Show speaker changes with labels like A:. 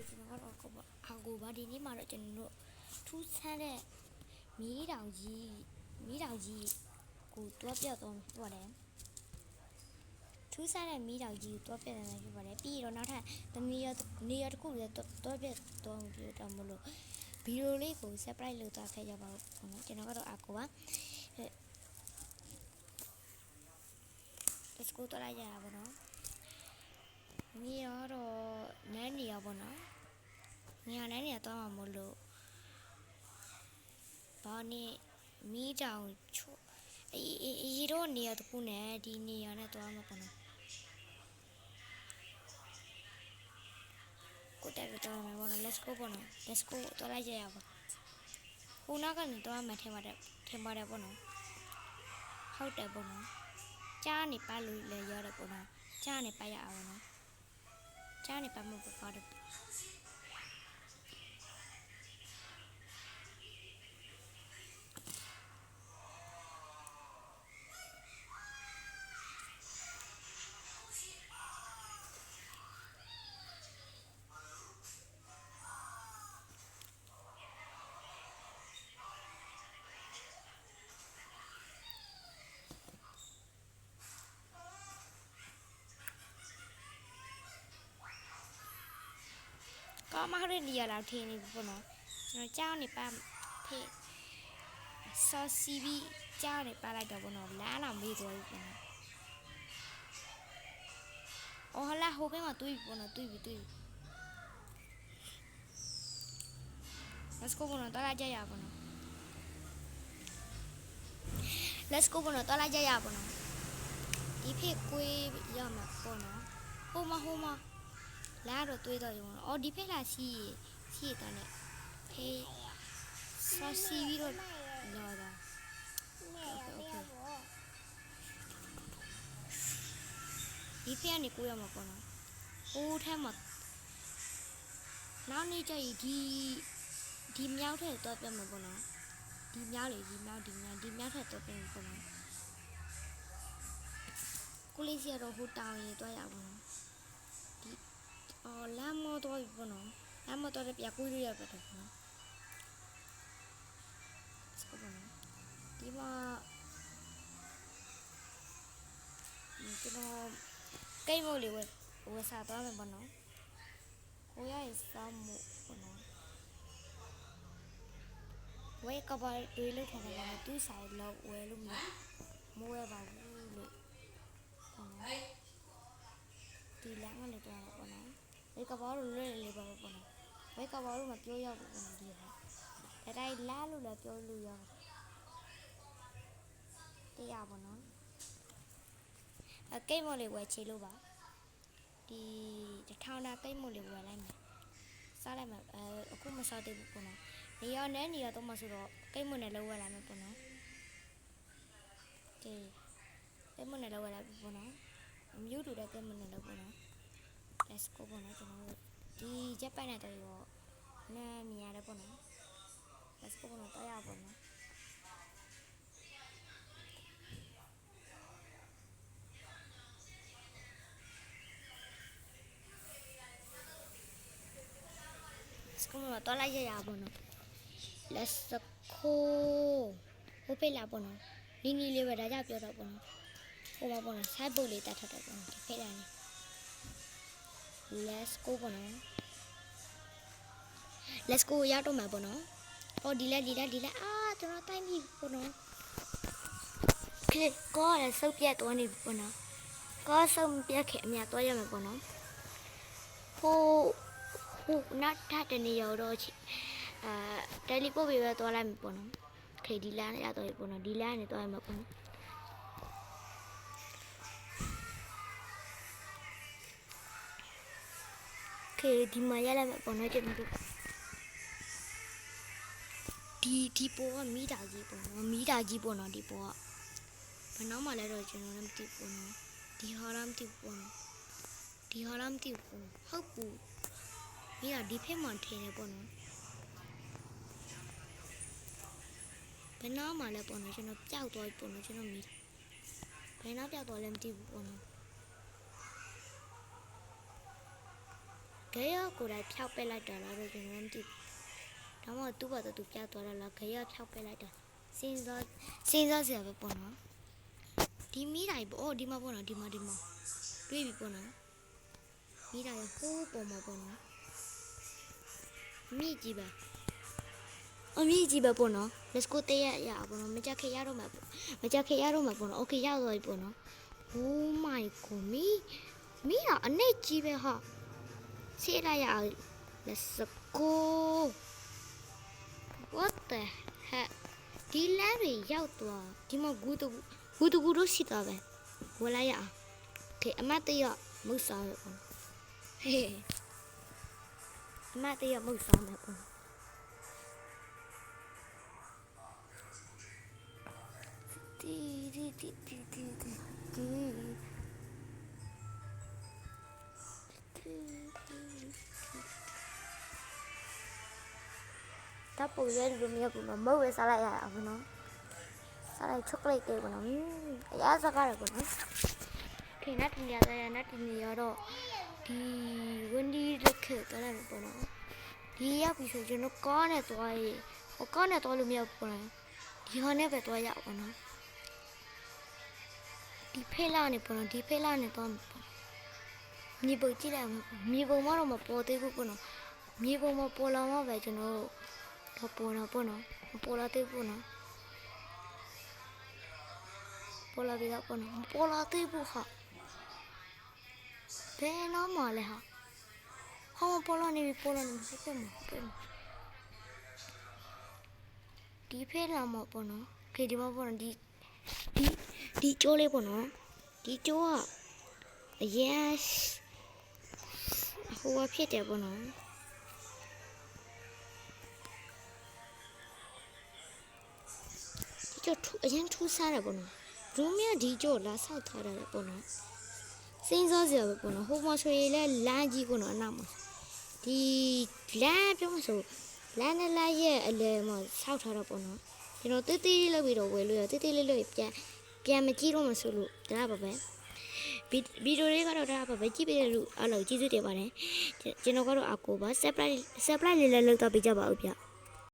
A: ကျွန်တော်ကတော့ကိုပါဒီနေ့မှာတော့ကျွန်တော်တို့ထူးဆန်းတဲ့မီးတောင်ကြီးကိုတွားပြတော့ဖြစ်ပါတယ်ထူးဆန်းတဲ့မီးတောင်ကြီးကိုတွားပြတယ်ဖြစ်ပါတယ်ပြီးတော့နောက်ထပ်နေရာတစ်ခုလည်းတွားပြတော့ပြတော့မလို့ဗီဒီယိုလေးကို surprise လုပ်သွားခဲ့ကြပါဦးကျွန်တော်ကတော့ကိုပါ let's go တော့လိုက်ရတာပေါ့နော်နေရာတော့နန်းနေရာပေါ့နော်နေရာတိုင်းနေရာတော့မှမလို့ဘာနေမီးတောင်ချို့အေးတော့နေရာတစ်ခုနဲ့ဒီနေရာနဲ့တော့မှာပေါ့နော်ကိုတက်ပြီးတော့မှာပေါ့နော် let's go ပေါ့နော် let's go တော့လိုက်ရပါဟိုနောက်ကနေတော့မှထင်ပါတယ်ပေါ့နော်ဟုတ်တယ်ပေါ့နော်ကြားနေပါလို့လည်းရတယ်ပေါ့နော်ကြားနေပါရအောင်နော်ကြားနေပါမပေါ့ပါတယ်ก็มาเรียนดีแล้วทีนี้ปุ่นเนาะเจ้าเนี่ยป้าเพซอซีบีเจ้าเนี่ยป้าอะไรตัวปุ่นเนาะล้าเราไม่ตัวอีกปุ่นเนาะโอ้ฮล่ะโฮเป็นมาตุยปุ่นเนาะตุย let's go ปุ่นเนาะตัวละใจยาปุ่นเนาะ let's go ปุ่นเนาะตัวละใจยาปุ่นเนาะဒီဖေးကွေးရမှာပေါ့နော်ဟိုမှာလာတော့တွေးတော့ရုံအော်ဒီဖေးလာစီတန်းနဲ့ဖေးဆော်စီပြီးတော့လာတာโอเคဒီဖေးကနေကိုရမှာပေါ့နော်ဟိုထဲမှာနောက်နေ့ကျရင်ဒီမြောက်ထဲတော့ပြမှာပေါ့နော်ဒီမြောက်ထက်တော့ပြမှာပေါ့နော်ကိုလေးစီတော့ဟိုတောင်ရင်တော့ရပါဘူးဒီလမ်းမတော့ပြီပေါ့နော်လမ်းမတော့ပြကူးရရပါတယ်ပေါ့နော်စကောပေါ့နော်ဒီမှာကျွန်တော်ကိတ်မို့လေးဝယ်စားသွားမယ်ပေါ့နော်ကိုရရဲ့စောင်းမှုပေါ့နော်ဝယ်ကပါတွေးလို့ထားတယ်ပေါ့သူဆိုင်လောက်ဝယ်လို့မဝယ်ပါဘူးလို့ဒီလမ်းကနေတော့ပေါ့နော်ဝေကဘာလို့လွတ်လေပါပေါ့နော်ဝေကဘာလို့မပြောရဘူးပေါ့နော်ဒီဟာဒါတိုင်းလာလို့လည်းပြောလို့ရတယ်တရားပေါ့နော်ကိတ်မို့လေးဝယ်ချေလို့ပါဒီ1000တာကိတ်မို့လေးဝယ်လိုက်မယ်စားလိုက်မယ်အခုမစားသေးဘူးပေါ့နော်နေရာတော့မဆိုတော့ကိတ်မို့နဲ့လောက်ဝယ်လာမယ်ပေါ့နော်ဒီကိတ်မို့နဲ့လောက်ဝယ်လာပြီပေါ့နော်မျိုးတူတဲ့ကိတ်မို့နဲ့လောက်ပေါ့နော် let's go ပေါ့နော်ကျွန်တော်တို့ဒီချက်ပိုက်နဲ့တော့နားမြင်ရတယ်ပေါ့နော် let's go ပေါ့နော်တော့ရပါပေါ့နော်စကူမတော့လိုက်ရပါတော့ let's go ဟိုဖေးလာပေါ့နော်နီလေးပဲဒါကြပြောတော့ပေါ့နော်ဟိုမှာပေါ့နော် side boat လေးတတ်ထတော့ပေါ့နော်ဒီဖေးလာနေ let's go ပေါ့နော် let's go ရတော့မှာပေါ့နော်ဟောဒီလက်ကျွန်တော်တိုင်းပြီပေါ့နော်ခေကောလည်းစုပ်ပြတ်သွားနေပြီပေါ့နော်ကောစုပ်ပြတ်ခဲ့အများသွားရမယ်ပေါ့နော်ဟိုနောက်ထပ်တနေရောတော့တယ်လီပို့ပေးပဲသွားလိုက်မယ်ပေါ့နော်ခေဒီလမ်းရတော့ပြီပေါ့နော်ဒီလမ်းနဲ့သွားရမှာပေါ့နော်ဒီမှာရလာမယ်ပေါ့နော်ကျွန်တော်တို့ဒီပေါ်ကမီးတာကြီးပေါ့နော်ဒီပေါ်ကဘယ်နောက်မှလဲတော့ကျွန်တော်လည်းမသိဘူးနော်ဒီဟာလားမသိဘူးပေါ့နော်ဟုတ်ဘူးမီးတာဒီဖက်မှထင်တယ်ပေါ့နော်ဘယ်နောက်မှလဲပေါ့နော်ကျွန်တော်ပျောက်သွားပြီပေါ့နော်ကျွန်တော်မီးဘယ်နောက်ပျောက်သွားလဲမသိဘူးပေါ့နော် ခဲရကိုယ်တိုင်ဖြောက်ပက်လိုက်တာလားတော့ကျွန်တော်မသိဘူးဒါမှသူ့ဘာသူပြသွားတာလားခဲရဖြောက်ပက်လိုက်တာစဉ်းစားစရာပဲပေါ့နော်ဒီမိတိုင်းပေါ့ဒီမှာပေါ့နော်ဒီမှာတွေ့ပြီပေါ့နော်မိတိုင်းဟိုးပေါ်မှာပေါ့နော်မိကြည့်ပါအမြင့်ကြီးပဲပေါ့နော် let's go တရရပေါ့နော်မကြခင်ရတော့မှာပေါ့နော် okay ရောက်သွားပြီပေါ့နော် oh my god မိရအနေကြီးပဲဟာဆေးရရ let's go what the heck ဒီလမ်းတွေရောက်သွားဒီမှာဂူတကူတို့ရှိတာပဲဝလာရအောင် okay အမတ်တရမုတ်စားရပေါ့ဟေးအမတ်တရမုတ်စားမယ်ပေါ့ဒါပုံရဲလိုမျိုးပေါ့နော်မဟုတ်ပဲစားလိုက်ရအောင်ပေါ့နော်စားလိုက်ချောကလက်တွေပေါ့နော်အရားစားကြရပေါ့နော်ခေနတ်တင်ရတဲ့နတ်တင်ရတော့ဒီဝန်ဒီလက်ခက်တယ်ပေါ့နော်ဒီရောက်ပြီဆိုကျွန်တော်ကားနဲ့သွားရေးကားနဲ့သွားလို့မရဘူးပေါ့နော်ဒီဟာနဲ့ပဲသွားရအောင်နော်ဒီဖေးလာနေပေါ့နော်ဒီဖေးလာနေတော့မြေပုံကြည့်လိုက်မြေပုံမတော့မပေါ်သေးဘူးပေါ့နော်မြေပုံမပေါ်လာမှပဲကျွန်တော်တော့ပေါ်လာပေါ့နော်မပေါ်လာသေးဘူးနော်ပေါ်လာပြီတော့ပေါ့နော်မပေါ်လာသေးဘူးဟာဘယ်တော့မှလဲဟာမပေါ်လာနေပြီဟုတ်ကဲ့ဒီဖေးလာမှာပေါ့နော်ခေဒီမှာပေါ့နော်ဒီကျိုးလေးပေါ့နော်ဒီကျိုးကyes ဟိုဖြစ်တယ်ပေါ့နော်ဒီကျိုးအရင်ထူးဆန်းတယ်ပေါ့နော်ရူမီဒီကျိုးလာဆောက်ထားတယ်ပေါ့နော်စဉ်းစားစရာပဲပေါ့နော်ဟိုမှာဆိုရင်လည်းလမ်းကြီးပေါ့နော်အနောက်မှာဒီလမ်းပြောမှဆိုလမ်းနဲ့လမ်းရဲ့အလယ်မှာဆောက်ထားတာပေါ့နော်ကျွန်တော်တေးသေးလေးလုပ်ပြီးတော့ဝယ်လို့ရတေးသေးလေးလုပ်ပြန်မကြည့်တော့မှဆိုလို့ဒါပါပဲဗီဒီယိုလေးကတော့ဒါပါပဲကြည့်ပေးလို့အားလုံးကျေးဇူးတင်ပါတယ်ကျွန်တော်ကတော့အကိုပါ subscribe လေးလည်းလုပ်တော့ပေးကြပါဦးဗျ